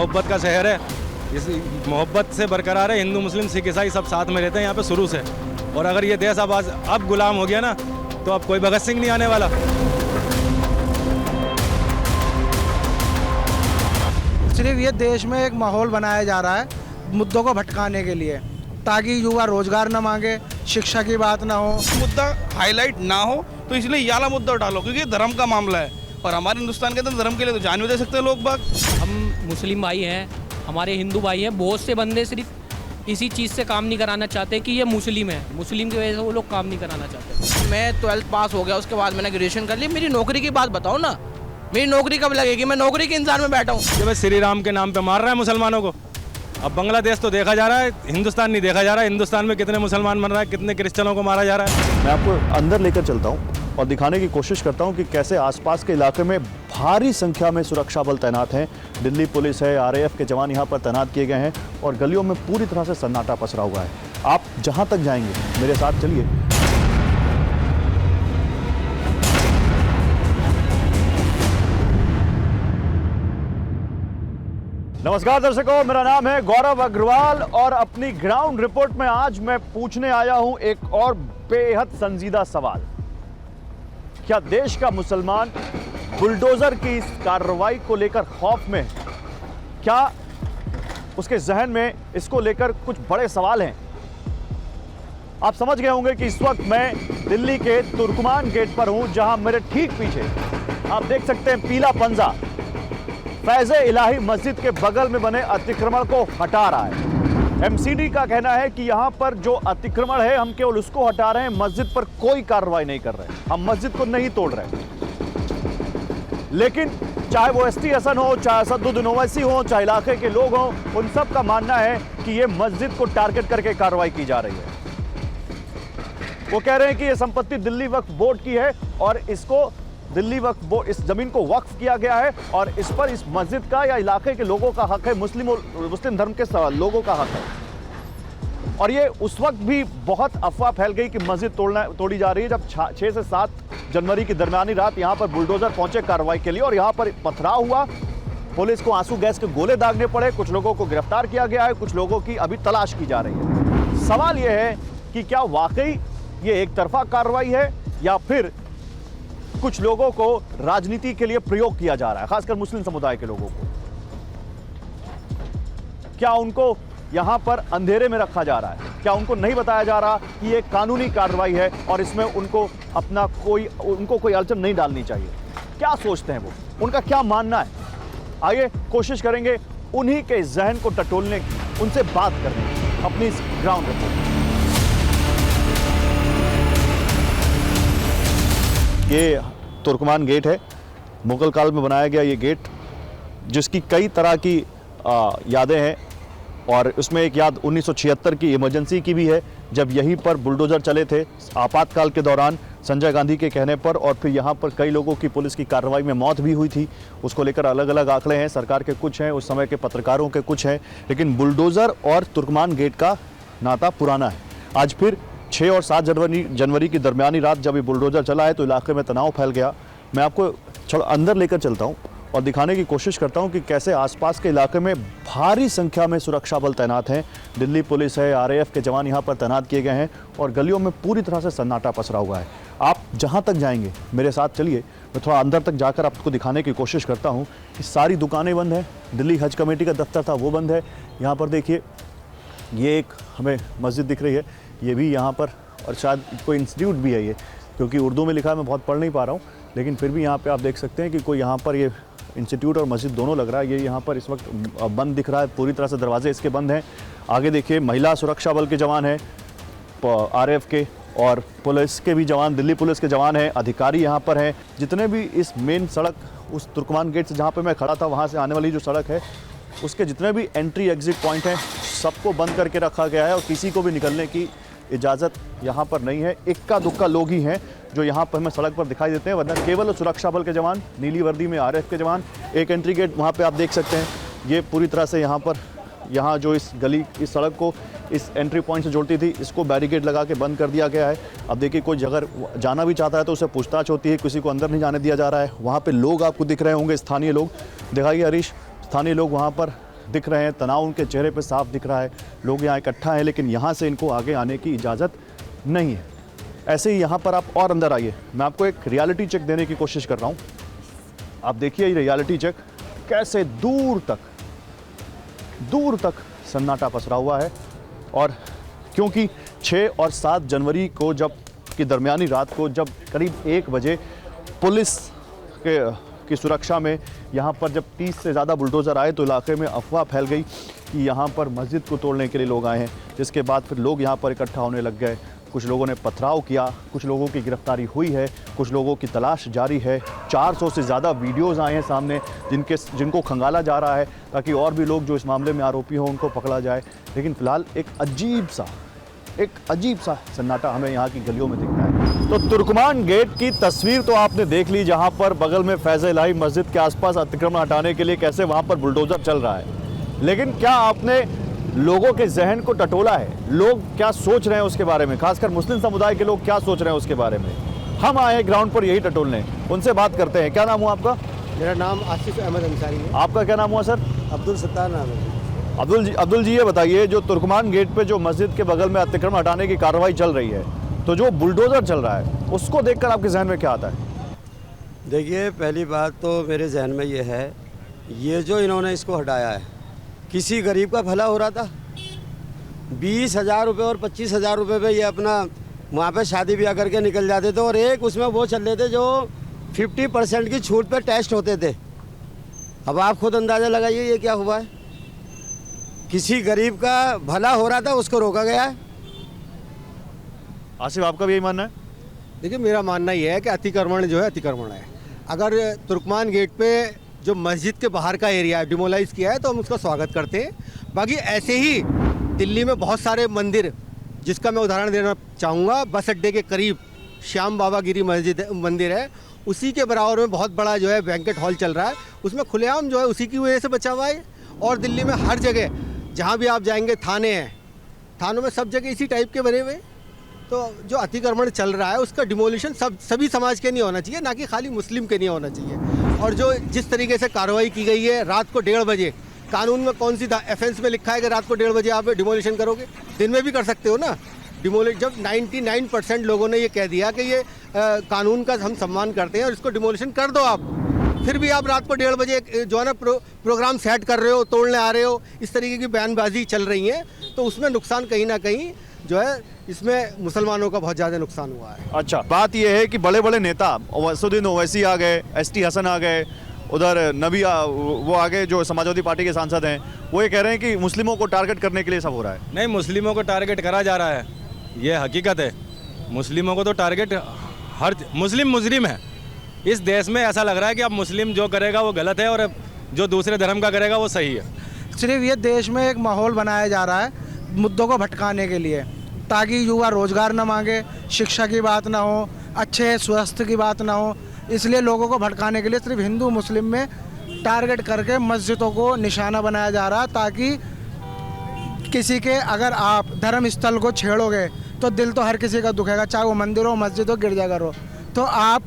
मोहब्बत का शहर है। इस मोहब्बत से बरकरार है। हिंदू मुस्लिम सिख ईसाई सब साथ में रहते हैं यहाँ पे शुरू से। और अगर ये देश अब गुलाम हो गया ना, तो अब कोई भगत सिंह नहीं आने वाला। सिर्फ ये देश में एक माहौल बनाया जा रहा है मुद्दों को भटकाने के लिए, ताकि युवा रोजगार न मांगे, शिक्षा की बात ना हो, मुद्दा हाईलाइट ना हो, तो इसलिए ये वाला मुद्दा उठा लो, क्योंकि ये धर्म का मामला है। और हमारे हिंदुस्तान के अंदर धर्म के लिए तो जान भी दे सकते हैं लोग बाग। हम मुस्लिम भाई हैं, हमारे हिंदू भाई हैं, बहुत से बंदे सिर्फ इसी चीज़ से काम नहीं कराना चाहते कि ये मुस्लिम है, मुस्लिम की वजह से वो लोग काम नहीं कराना चाहते। मैं 12th पास हो गया, उसके बाद मैंने ग्रेजुएशन कर ली। मेरी नौकरी की बात बताओ ना, मेरी नौकरी कब लगेगी? मैं नौकरी के इंतजार में बैठा हूँ। जब श्री राम के नाम पे मार रहा है मुसलमानों को। अब बांग्लादेश तो देखा जा रहा है, हिंदुस्तान नहीं देखा जा रहा है। हिंदुस्तान में कितने मुसलमान मर रहा है, कितने क्रिश्चियनों को मारा जा रहा है। मैं आपको अंदर लेकर चलता हूँ और दिखाने की कोशिश करता हूँ कि कैसे आसपास के इलाके में भारी संख्या में सुरक्षा बल तैनात हैं। दिल्ली पुलिस है, RAF के जवान यहाँ पर तैनात किए गए हैं और गलियों में पूरी तरह से सन्नाटा पसरा हुआ है। आप जहाँ तक जाएंगे मेरे साथ चलिए। नमस्कार दर्शकों, मेरा नाम है गौरव अग्रवाल और अपनी ग्राउंड रिपोर्ट में आज मैं पूछने आया हूं एक और बेहद संजीदा सवाल। क्या देश का मुसलमान बुलडोजर की इस कार्रवाई को लेकर खौफ में है? क्या उसके जहन में इसको लेकर कुछ बड़े सवाल हैं? आप समझ गए होंगे कि इस वक्त मैं दिल्ली के तुर्कमान गेट पर हूं, जहां मेरे ठीक पीछे आप देख सकते हैं पीला पंजा फैज़े इलाही मस्जिद के बगल में बने अतिक्रमण को हटा रहा है। MCD का कहना है कि यहां पर जो अतिक्रमण है हम केवल उसको हटा रहे हैं, मस्जिद पर कोई कार्रवाई नहीं कर रहे, हम मस्जिद को नहीं तोड़ रहे। लेकिन चाहे वो ST हसन हो, चाहे असदुद्दीन ओवैसी हो, चाहे इलाके के लोग हों, उन सब का मानना है कि ये मस्जिद को टारगेट करके कार्रवाई की जा रही है। वो कह रहे हैं कि ये संपत्ति दिल्ली वक्फ बोर्ड की है और इसको दिल्ली वक्फ बोर्ड, इस जमीन को वक्फ किया गया है और इस पर इस मस्जिद का या इलाके के लोगों का हक है, मुस्लिम धर्म के लोगों का हक है। और ये उस वक्त भी बहुत अफवाह फैल गई कि मस्जिद तोड़ी जा रही है जब 6 से 7 जनवरी की दरमियानी रात यहाँ पर बुलडोजर पहुंचे कार्रवाई के लिए और यहाँ पर पथराव हुआ। पुलिस को आंसू गैस के गोले दागने पड़े, कुछ लोगों को गिरफ्तार किया गया है, कुछ लोगों की अभी तलाश की जा रही है। सवाल यह है कि क्या वाकई ये एक तरफा कार्रवाई है या फिर कुछ लोगों को राजनीति के लिए प्रयोग किया जा रहा है, खासकर मुस्लिम समुदाय के लोगों को? क्या उनको यहां पर अंधेरे में रखा जा रहा है? क्या उनको नहीं बताया जा रहा कि ये कानूनी कार्रवाई है और इसमें उनको कोई अड़चन नहीं डालनी चाहिए? क्या सोचते हैं वो, उनका क्या मानना है? आइए कोशिश करेंगे उन्हीं के जहन को टटोलने की, उनसे बात करने की अपनी इस ग्राउंड रिपोर्ट। ये तुर्कमान गेट है, मुगल काल में बनाया गया ये गेट, जिसकी कई तरह की यादें हैं और उसमें एक याद 1976 की इमरजेंसी की भी है, जब यहीं पर बुलडोजर चले थे आपातकाल के दौरान संजय गांधी के कहने पर, और फिर यहाँ पर कई लोगों की पुलिस की कार्रवाई में मौत भी हुई थी। उसको लेकर अलग अलग आंकड़े हैं, सरकार के कुछ हैं, उस समय के पत्रकारों के कुछ हैं, लेकिन बुलडोजर और तुर्कमान गेट का नाता पुराना है। आज फिर 6 और 7 जनवरी की दरमियानी रात जब ये बुलडोजर चला है तो इलाके में तनाव फैल गया। मैं आपको थोड़ा अंदर लेकर चलता हूँ और दिखाने की कोशिश करता हूँ कि कैसे आसपास के इलाके में भारी संख्या में सुरक्षा बल तैनात हैं। दिल्ली पुलिस है, RAF के जवान यहाँ पर तैनात किए गए हैं और गलियों में पूरी तरह से सन्नाटा पसरा हुआ है। आप जहाँ तक जाएंगे मेरे साथ चलिए, मैं थोड़ा अंदर तक जाकर आपको दिखाने की कोशिश करता हूँ कि सारी दुकानें बंद हैं। दिल्ली हज कमेटी का दफ्तर था वो बंद है। यहाँ पर देखिए, ये एक हमें मस्जिद दिख रही है, ये भी यहाँ पर, और शायद कोई इंस्टीट्यूट भी है ये, क्योंकि उर्दू में लिखा है, मैं बहुत पढ़ नहीं पा रहा हूँ, लेकिन फिर भी यहाँ पे आप देख सकते हैं कि कोई यहाँ पर ये इंस्टीट्यूट और मस्जिद दोनों लग रहा है। ये यहाँ पर इस वक्त बंद दिख रहा है, पूरी तरह से दरवाजे इसके बंद हैं। आगे देखिए, महिला सुरक्षा बल के जवान हैं, RAF के और पुलिस के भी जवान, दिल्ली पुलिस के जवान हैं, अधिकारी यहाँ पर हैं। जितने भी इस मेन सड़क, उस तुर्कमान गेट से जहाँ पर मैं खड़ा था वहाँ से आने वाली जो सड़क है, उसके जितने भी एंट्री एग्जिट पॉइंट हैं सबको बंद करके रखा गया है और किसी को भी निकलने की इजाज़त यहाँ पर नहीं है। इक्का दुक्का लोग ही हैं जो यहाँ पर हमें सड़क पर दिखाई देते हैं, वरना केवल सुरक्षा बल के जवान, नीली वर्दी में RAF के जवान। एक एंट्री गेट वहाँ पे आप देख सकते हैं, ये पूरी तरह से यहाँ जो इस गली, इस सड़क को इस एंट्री पॉइंट से जोड़ती थी, इसको बैरिकेड लगा के बंद कर दिया गया है। अब देखिए, कोई अगर जाना भी चाहता है तो उसे पूछताछ होती है, किसी को अंदर नहीं जाने दिया जा रहा है। वहाँ पर लोग आपको दिख रहे होंगे, स्थानीय लोग। दिखाइए हरीश, स्थानीय लोग वहाँ पर दिख रहे हैं, तनाव उनके चेहरे पे साफ दिख रहा है। लोग यहाँ इकट्ठा हैं, लेकिन यहाँ से इनको आगे आने की इजाज़त नहीं है। ऐसे ही यहाँ पर आप और अंदर आइए, मैं आपको एक रियलिटी चेक देने की कोशिश कर रहा हूँ। आप देखिए ये रियलिटी चेक कैसे दूर तक सन्नाटा पसरा हुआ है। और क्योंकि 6 और 7 जनवरी को की दरमियानी रात को जब करीब 1 बजे पुलिस की सुरक्षा में यहाँ पर जब 30 से ज़्यादा बुलडोज़र आए तो इलाके में अफवाह फैल गई कि यहाँ पर मस्जिद को तोड़ने के लिए लोग आए हैं। जिसके बाद फिर लोग यहाँ पर इकट्ठा होने लग गए। कुछ लोगों ने पथराव किया, कुछ लोगों की गिरफ्तारी हुई है, कुछ लोगों की तलाश जारी है। 400 से ज़्यादा वीडियोज़ आए हैं सामने जिनको खंगाला जा रहा है ताकि और भी लोग जो इस मामले में आरोपी हों उनको पकड़ा जाए। लेकिन फ़िलहाल एक अजीब सा सन्नाटा हमें यहाँ की गलियों में दिखता है। तो तुर्कमान गेट की तस्वीर तो आपने देख ली, जहाँ पर बगल में फैज़ इलाही मस्जिद के आसपास अतिक्रमण हटाने के लिए कैसे वहाँ पर बुलडोज़र चल रहा है। लेकिन क्या आपने लोगों के जहन को टटोला है? लोग क्या सोच रहे हैं उसके बारे में, खासकर मुस्लिम समुदाय के लोग क्या सोच रहे हैं उसके बारे में? हम आए हैं ग्राउंड पर यही टटोलने, उनसे बात करते हैं। क्या नाम हुआ आपका? मेरा नाम आसिफ अहमद अंसारी है। आपका क्या नाम हुआ सर? अब्दुल सत्तार नाम है। अब्दुल जी ये बताइए, जो तुर्कमान गेट पे जो मस्जिद के बगल में अतिक्रमण हटाने की कार्रवाई चल रही है, तो जो बुलडोज़र चल रहा है उसको देखकर आपके जहन में क्या आता है? देखिए, पहली बात तो मेरे जहन में ये है, ये जो इन्होंने इसको हटाया है, किसी गरीब का भला हो रहा था। 20,000 रुपये और 25,000 रुपये पे ये अपना वहाँ पे शादी ब्याह करके निकल जाते थे, और एक उसमें वो चल रहे थे जो 50% की छूट पे टेस्ट होते थे। अब आप खुद अंदाज़ा लगाइए ये क्या हुआ है। किसी गरीब का भला हो रहा था, उसको रोका गया है। आसिफ, आपका भी यही मानना है? देखिए, मेरा मानना ये है कि अतिक्रमण जो है अतिक्रमण है। अगर तुर्कमान गेट पे जो मस्जिद के बाहर का एरिया है डिमोलाइज किया है तो हम उसका स्वागत करते हैं। बाकी ऐसे ही दिल्ली में बहुत सारे मंदिर, जिसका मैं उदाहरण देना चाहूँगा, बस अड्डे के करीब श्याम बाबा गिरी मंदिर है, उसी के बराबर में बहुत बड़ा जो है बैंकेट हॉल चल रहा है, उसमें खुलेआम जो है उसी की वजह से बचा हुआ है। और दिल्ली में हर जगह जहाँ भी आप जाएंगे थाने हैं, थानों में सब जगह इसी टाइप के बने हुए। तो जो अतिक्रमण चल रहा है उसका डिमोलिशन सभी समाज के नहीं होना चाहिए, ना कि खाली मुस्लिम के नहीं होना चाहिए। और जो जिस तरीके से कार्रवाई की गई है रात को 1:30 बजे, कानून में कौन सी ऑफेंस में लिखा है कि रात को 1:30 बजे आप डिमोलिशन करोगे? दिन में भी कर सकते हो ना डिमोलिश। जब 99% लोगों ने ये कह दिया कि ये कानून का हम सम्मान करते हैं और इसको डिमोलिशन कर दो आप, फिर भी आप रात को 1:30 बजे जो है ना प्रोग्राम सेट कर रहे हो, तोड़ने आ रहे हो, इस तरीके की बयानबाजी चल रही है, तो उसमें नुकसान कहीं ना कहीं जो है इसमें मुसलमानों का बहुत ज़्यादा नुकसान हुआ है। अच्छा, बात यह है कि बड़े बड़े नेता वसुद्दीन ओवैसी आ गए, ST हसन आ गए, उधर नबी वो आ गए जो समाजवादी पार्टी के सांसद हैं, वो ये कह रहे हैं कि मुस्लिमों को टारगेट करने के लिए सब हो रहा है। नहीं, मुस्लिमों को टारगेट करा जा रहा है, ये हकीकत है। मुस्लिमों को तो टारगेट, हर मुस्लिम मुजरिम है इस देश में। ऐसा लग रहा है कि अब मुस्लिम जो करेगा वो गलत है और जो दूसरे धर्म का करेगा वो सही है। सिर्फ ये देश में एक माहौल बनाया जा रहा है मुद्दों को भटकाने के लिए, ताकि युवा रोजगार न मांगे, शिक्षा की बात ना हो, अच्छे स्वास्थ्य की बात ना हो। इसलिए लोगों को भटकाने के लिए सिर्फ हिंदू मुस्लिम में टारगेट करके मस्जिदों को निशाना बनाया जा रहा है, ताकि किसी के अगर आप धर्म स्थल को छेड़ोगे तो दिल तो हर किसी का दुखेगा, चाहे वो मंदिर हो, मस्जिद हो, गिरजाघर हो। तो आप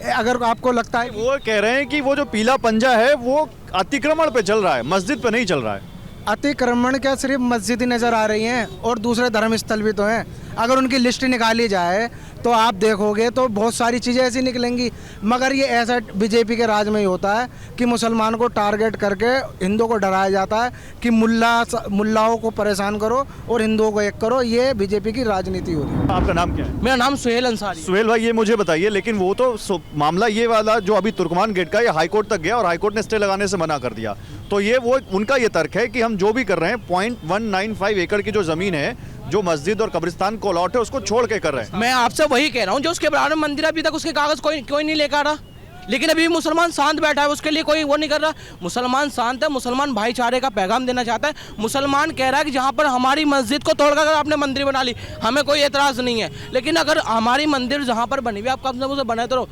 अगर आपको लगता है, वो कह रहे हैं कि वो जो पीला पंजा है वो अतिक्रमण पे चल रहा है, मस्जिद पे नहीं चल रहा है। अतिक्रमण क्या सिर्फ मस्जिद ही नज़र आ रही हैं, और दूसरे धर्म स्थल भी तो हैं। अगर उनकी लिस्ट निकाली जाए तो आप देखोगे तो बहुत सारी चीज़ें ऐसी निकलेंगी। मगर ये ऐसा बीजेपी के राज में ही होता है कि मुसलमान को टारगेट करके हिंदुओं को डराया जाता है कि मुल्लाओं को परेशान करो और हिंदुओं को एक करो। ये बीजेपी की राजनीति हो रही है। आपका नाम क्या है? मेरा नाम सुहेल अंसारी। सुहेल भाई, ये मुझे बताइए, लेकिन वो तो मामला ये वाला जो अभी तुर्कमान गेट का, ये हाईकोर्ट तक गया और हाईकोर्ट ने स्टे लगाने से मना कर दिया। तो ये वो उनका ये तर्क है कि हम जो भी कर रहे हैं 0.195 एकड़ की जो ज़मीन है, जो मस्जिद और कब्रिस्तान को अलॉट है, उसको छोड़ के कर रहे हैं। मैं आपसे वही कह रहा हूँ, जो उसके बराबर में मंदिर, अभी तक उसके कागज कोई नहीं लेकर आ रहा। लेकिन अभी मुसलमान शांत बैठा है, उसके लिए कोई वो नहीं कर रहा। मुसलमान शांत है, मुसलमान भाईचारे का पैगाम देना चाहता है। मुसलमान कह रहा है कि जहाँ पर हमारी मस्जिद को तोड़कर अगर आपने मंदिर बना ली, हमें कोई एतराज़ नहीं है, लेकिन अगर हमारी मंदिर जहाँ पर बनी हुई आप कब से बनाए तो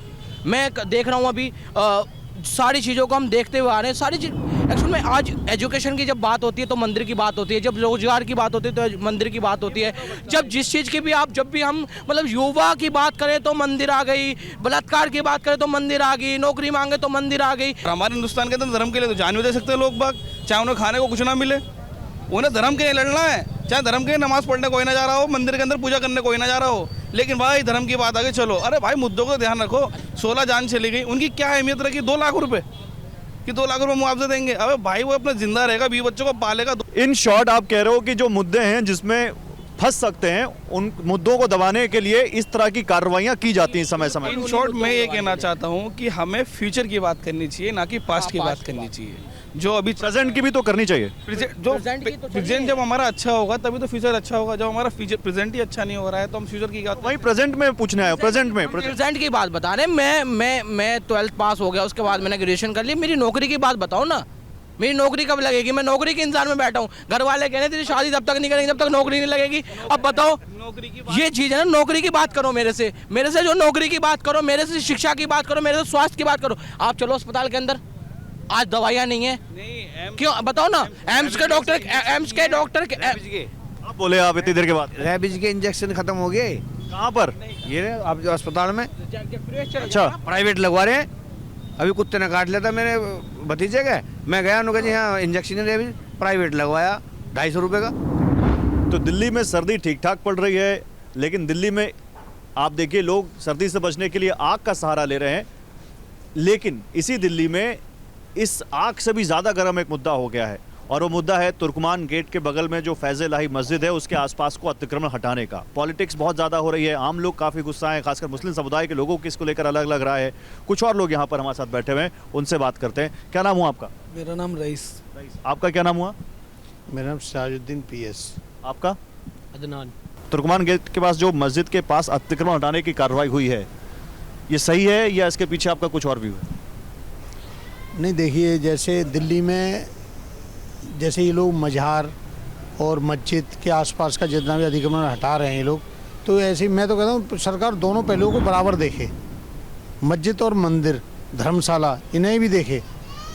मैं देख रहा हूँ अभी सारी चीज़ों को हम देखते हुए आ रहे हैं। सारी चीज़ एक्चुअल में आज एजुकेशन की जब बात होती है तो मंदिर की बात होती है, जब रोजगार की बात होती है तो मंदिर की बात होती है, जब जिस चीज़ की भी जब भी हम मतलब युवा की बात करें तो मंदिर आ गई, बलात्कार की बात करें तो मंदिर आ गई, नौकरी मांगे तो मंदिर आ गई। हमारे हिंदुस्तान के अंदर धर्म के लिए तो जान भी दे सकते हैं लोग बाग। चाहे उन्हें खाने को कुछ ना मिले, उन्हें धर्म के लिए लड़ना है। चाहे धर्म के लिए नमाज पढ़ने कोई ना जा रहा हो, मंदिर के अंदर पूजा करने कोई ना जा रहा हो, लेकिन भाई धर्म की बात आगे चलो। अरे भाई मुद्दों को ध्यान रखो। 16 जान चली गई, उनकी क्या अहमियत रखी 2 लाख रुपए कि 2 लाख रुपए मुआवजा देंगे? अबे भाई वो अपना जिंदा रहेगा, 20 बच्चों को पालेगा। इन शॉर्ट आप कह रहे हो कि जो मुद्दे हैं जिसमें फंस सकते हैं, उन मुद्दों को दबाने के लिए इस तरह की कार्रवाइयां की जाती हैं समय समय। इन शॉर्ट मैं ये कहना चाहता हूँ कि हमें फ्यूचर की बात करनी चाहिए, ना कि पास्ट की बात करनी चाहिए। जो अभी प्रेजेंट की भी तो करनी चाहिए। प्रेजेंट जब हमारा अच्छा होगा तभी तो फ्यूचर अच्छा होगा। जब हमारा प्रेजेंट ही अच्छा नहीं हो रहा है तो हम फ्यूचर की बात। वही प्रेजेंट में पूछने आए, प्रेजेंट की बात बता रहे। मैं 12th पास हो गया, उसके बाद मैंने ग्रेजुएशन कर ली। मेरी नौकरी की बात बताओ ना, मेरी नौकरी कब लगेगी? मैं नौकरी के इंतजार में बैठा हूँ। घर वाले कह रहे तेरी शादी तब तक नहीं करेंगे जब तक नौकरी नहीं लगेगी। अब बताओ, ये चीज़ है ना, नौकरी की बात करो मेरे से जो नौकरी की बात करो, मेरे से शिक्षा की बात करो, मेरे से स्वास्थ्य की बात करो। आप चलो अस्पताल के अंदर, आज दवाइयाँ नहीं है, क्यों बताओ ना? एम्स के डॉक्टर आप बोले आप इतनी देर के बाद रेबीज के इंजेक्शन खत्म हो गए। कहाँ पर? ये आप जो अस्पताल में अच्छा, प्राइवेट लगवा रहे हैं। अभी कुत्ते ने काट लिया था मेरे भतीजे का, मैं गया उन्होंने कहा जी हाँ इंजेक्शन रेबीज, प्राइवेट लगवाया 250 रुपये का। तो दिल्ली में सर्दी ठीक ठाक पड़ रही है, लेकिन दिल्ली में आप देखिए लोग सर्दी से बचने के लिए आग का सहारा ले रहे हैं, लेकिन इसी दिल्ली में इस आग से भी ज़्यादा गर्म एक मुद्दा हो गया है, और वो मुद्दा है तुर्कमान गेट के बगल में जो फैज़ इलाही मस्जिद है उसके आसपास को अतिक्रमण हटाने का। पॉलिटिक्स बहुत ज़्यादा हो रही है, आम लोग काफ़ी गुस्सा हैं, खासकर मुस्लिम समुदाय के लोगों की इसको लेकर अलग अलग राय है। कुछ और लोग यहाँ पर हमारे साथ बैठे हुए हैं, उनसे बात करते हैं। क्या नाम हुआ आपका? मेरा नाम रईस। आपका क्या नाम हुआ? मेरा नाम सिराजुद्दीन PS। आपका? अदनान। तुर्कमान गेट के पास जो मस्जिद के पास अतिक्रमण हटाने की कार्रवाई हुई है, ये सही है या इसके पीछे आपका कुछ और व्यू है? नहीं, देखिए जैसे दिल्ली में जैसे ये लोग मज़ार और मस्जिद के आसपास का जितना भी अतिक्रमण हटा रहे हैं ये लोग, तो ऐसे ही मैं तो कहता हूँ सरकार दोनों पहलुओं को बराबर देखे। मस्जिद और मंदिर, धर्मशाला, इन्हें भी देखे।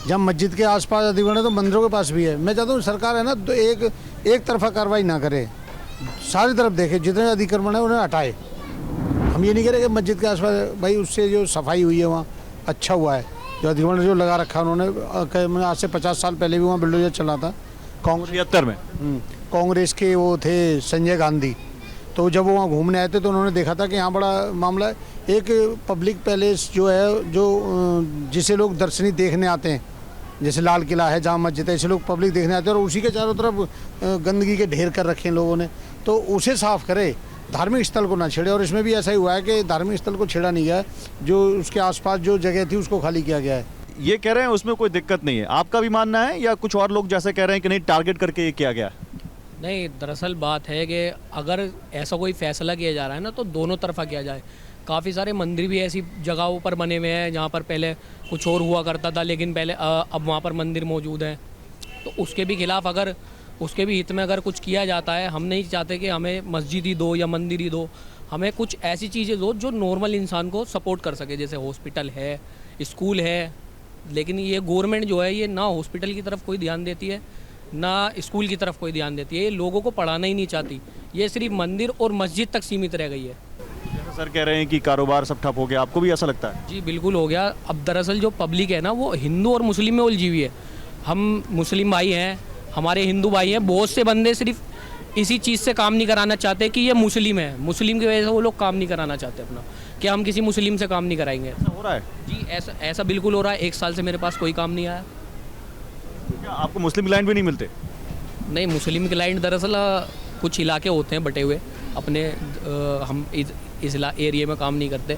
जब मस्जिद के आसपास अतिक्रमण है तो मंदिरों के पास भी है। मैं चाहता हूँ सरकार है ना तो एक तरफा कार्रवाई ना करे, सारी तरफ देखे, जितने अतिक्रमण है उन्हें हटाए। हम ये नहीं कह रहे कि मस्जिद के आसपास भाई उससे जो सफाई हुई है वहाँ अच्छा हुआ है, जो अतिक्रमण जो लगा रखा उन्होंने। आज से 50 साल पहले भी वहाँ बुलडोजर चला था कांग्रेस 73 में। कांग्रेस के वो थे संजय गांधी, तो जब वो वहाँ घूमने आए थे तो उन्होंने देखा था कि यहाँ बड़ा मामला है। एक पब्लिक पैलेस जो है, जो जिसे लोग दर्शनी देखने आते हैं, जैसे लाल किला है, जामा मस्जिद है, ऐसे लोग पब्लिक देखने आते हैं, और उसी के चारों तरफ गंदगी के ढेर कर रखे हैं लोगों ने, तो उसे साफ़ करे, धार्मिक स्थल को ना छेड़े। और इसमें भी ऐसा ही हुआ है कि धार्मिक स्थल को छेड़ा नहीं गया है, जो उसके आसपास जो जगह थी उसको खाली किया गया है। ये कह रहे हैं उसमें कोई दिक्कत नहीं है, आपका भी मानना है या कुछ और लोग जैसे कह रहे हैं कि नहीं टारगेट करके ये किया गया? नहीं, दरअसल बात है कि अगर ऐसा कोई फैसला किया जा रहा है ना तो दोनों तरफा किया जाए। काफ़ी सारे मंदिर भी ऐसी जगहों पर बने हुए हैं जहाँ पर पहले कुछ और हुआ करता था, लेकिन पहले अब वहाँ पर मंदिर मौजूद हैं, तो उसके भी खिलाफ अगर उसके भी हित में अगर कुछ किया जाता है, हम नहीं चाहते कि हमें मस्जिद ही दो या मंदिर ही दो, हमें कुछ ऐसी चीज़ें दो जो नॉर्मल इंसान को सपोर्ट कर सके, जैसे हॉस्पिटल है, स्कूल है। लेकिन ये गवर्नमेंट जो है ये ना हॉस्पिटल की तरफ कोई ध्यान देती है, ना स्कूल की तरफ कोई ध्यान देती है, ये लोगों को पढ़ाना ही नहीं चाहती, ये सिर्फ मंदिर और मस्जिद तक सीमित रह गई है। सर कह रहे हैं कि कारोबार सब ठप हो गया, आपको भी ऐसा लगता है? जी बिल्कुल हो गया। अब दरअसल जो पब्लिक है ना वो हिंदू और मुस्लिम में उलझी हुई है। हम मुस्लिम भाई हैं, हमारे हिंदू भाई हैं, बहुत से बंदे सिर्फ इसी चीज़ से काम नहीं कराना चाहते कि ये मुस्लिम है, मुस्लिम की वजह से वो लोग काम नहीं कराना चाहते अपना, कि हम किसी मुस्लिम से काम नहीं कराएंगे। ऐसा हो रहा है? जी ऐसा बिल्कुल हो रहा है। 1 साल से मेरे पास कोई काम नहीं आया। क्या आपको मुस्लिम क्लाइंट भी नहीं मिलते? नहीं, मुस्लिम क्लाइंट दरअसल कुछ इलाके होते हैं बटे हुए अपने, हम इस एरिया में काम नहीं करते।